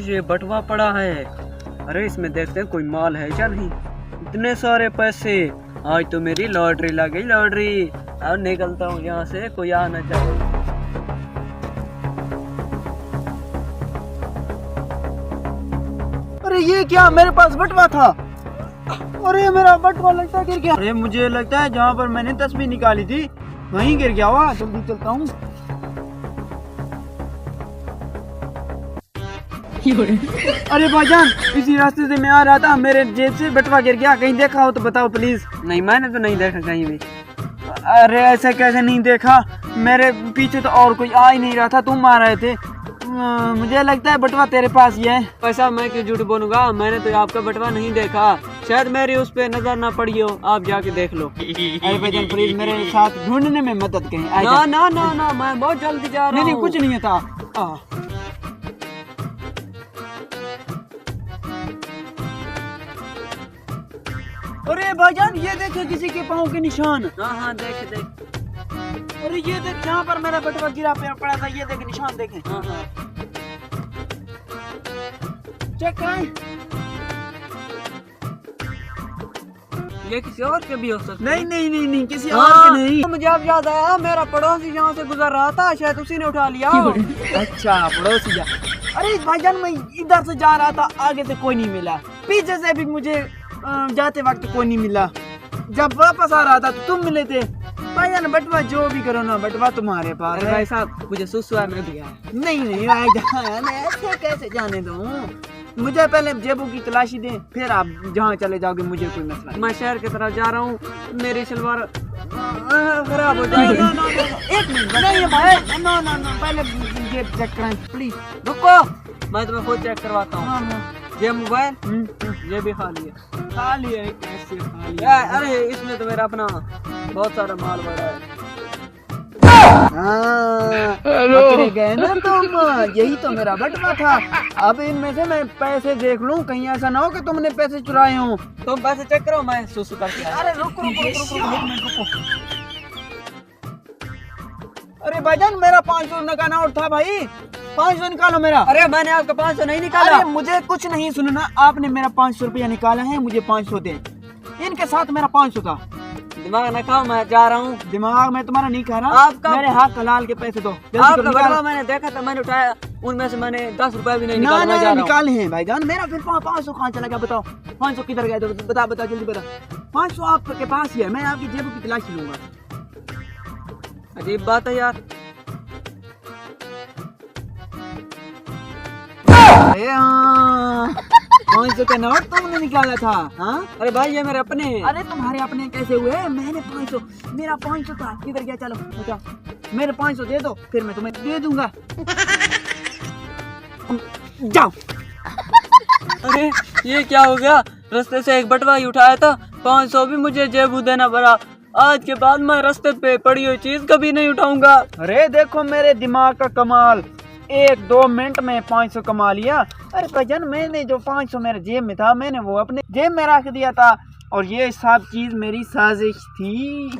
ये बटवा पड़ा है। अरे इसमें देखते हैं कोई माल है क्या नहीं। इतने सारे पैसे, आज तो मेरी लॉटरी लग गई, लॉटरी। अब निकलता हूँ यहाँ से, कोई आना चाहिए। अरे ये क्या, मेरे पास बटवा था। अरे मेरा बटवा लगता है गिर गया। अरे मुझे लगता है जहाँ पर मैंने तस्वीर निकाली थी वहीं गिर गया हुआ। जल्दी चलता हूँ। अरे भाईजान, इसी रास्ते से मैं आ रहा था, मेरे जेब से बटवा गिर गया। कहीं देखा हो तो बताओ प्लीज। नहीं, मैंने तो नहीं देखा कहीं भी। अरे ऐसा कैसे नहीं देखा, मेरे पीछे तो और कोई आ ही नहीं रहा था, तुम आ रहे थे। मुझे लगता है बटवा तेरे पास ही है। पैसा मैं क्यों झूठ बोलूंगा, मैंने तो आपका बटवा नहीं देखा। शायद मेरी उस पे नजर ना पड़ी हो, आप जाके देख लो। अरे भाईजान प्लीज मेरे साथ ढूंढने में मदद करें। ना ना ना ना, मैं बहुत जल्दी जा रहा हूँ। नहीं कुछ नहीं था। अरे भाईजान ये देखे किसी के पाँव के निशान। हाँ देख देख। अरे ये देख, यहाँ पर मेरा बटवा गिरा पड़ा था, ये देख निशान देखे। हाँ चेक कराएं। ये किसी और के भी हो सकता है। नहीं किसी और के नहीं। मुझे अब याद आया, मेरा पड़ोसी यहाँ से गुजर रहा था, शायद उसी ने उठा लिया। अच्छा पड़ोसी जा। अरे भाईजान मैं इधर से जा रहा था, आगे से कोई नहीं मिला, पीछे से भी मुझे जाते वक्त कोई नहीं मिला। जब वापस आ रहा था तो तुम मिले थे। भाईजान बटवा जो भी करो ना, बटवा तुम्हारे पास है। भाई साहब मुझे सुसु में भी है। नहीं भाईजान ऐसे कैसे जाने दूं, मुझे पहले जेबों की तलाशी दें, फिर आप जहाँ चले जाओगे मुझे कोई मसला नहीं। मैं शहर की तरफ जा रहा हूँ, मेरी सलवार खराब हो जाएगी। एक मिनट नहीं भाई, नो पहले जेब चेक कराएं प्लीज। रुको, मैं तुम्हें खुद चेक करवाता हूँ। ये मोबाइल ये भी खाली है। खाली है? कैसे खाली है? अरे इसमें तो मेरा अपना बहुत सारा माल भरा है। पकड़े गए ना तुम, यही तो मेरा बटवा था। अब इनमें से मैं पैसे देख लूं, कहीं ऐसा ना हो कि तुमने पैसे चुराए हो। तुम पैसे चेक करो, मैं सुसु करके आया। अरे रुको। अरे भाईजान मेरा 500 का नोट था भाई, 500 निकालो मेरा। अरे मैंने आपका 500 नहीं निकाला। अरे मुझे कुछ नहीं सुनना, आपने मेरा 500 रुपया निकाला है, मुझे 500 दे। इनके साथ मेरा 500 था। दिमाग न खाओ, मैं जा रहा हूँ। दिमाग मैं तुम्हारा नहीं खा रहा, आपका मेरे हाथ हलाल के पैसे दो। आपका बटवा मैंने देखा था, मैंने उठाया, उनमें से मैंने 10 रुपए भी नहीं निकाला। ना निकाले हैं भाईजान, मेरा फिर 500 कहाँ चला गया बताओ। 500 किधर गया, तो बता जल्दी बता। 500 आपके पास ही है, मैं आपकी जेब की तलाशी लूंगा। अजीब बात है यार। अरे 500 का नोट तुमने निकाला था? हाँ अरे भाई ये मेरे अपने हैं। अरे तुम्हारे अपने कैसे हुए? मैंने 500, मेरा 500 था, किधर गया? चलो बताओ, मेरे 500 दे दो, फिर मैं तुम्हें दे दूंगा। जाओ। अरे ये क्या हो गया, रास्ते से एक बटवा ही उठाया था, 500 भी मुझे जेबू देना पड़ा। आज के बाद मैं रास्ते पे पड़ी हुई चीज कभी नहीं उठाऊंगा। अरे देखो मेरे दिमाग का कमाल, 1-2 मिनट में 500 कमा लिया। अरे भाईजान मैंने जो 500 मेरे जेब में था, मैंने वो अपने जेब में रख दिया था, और ये सब चीज मेरी साजिश थी।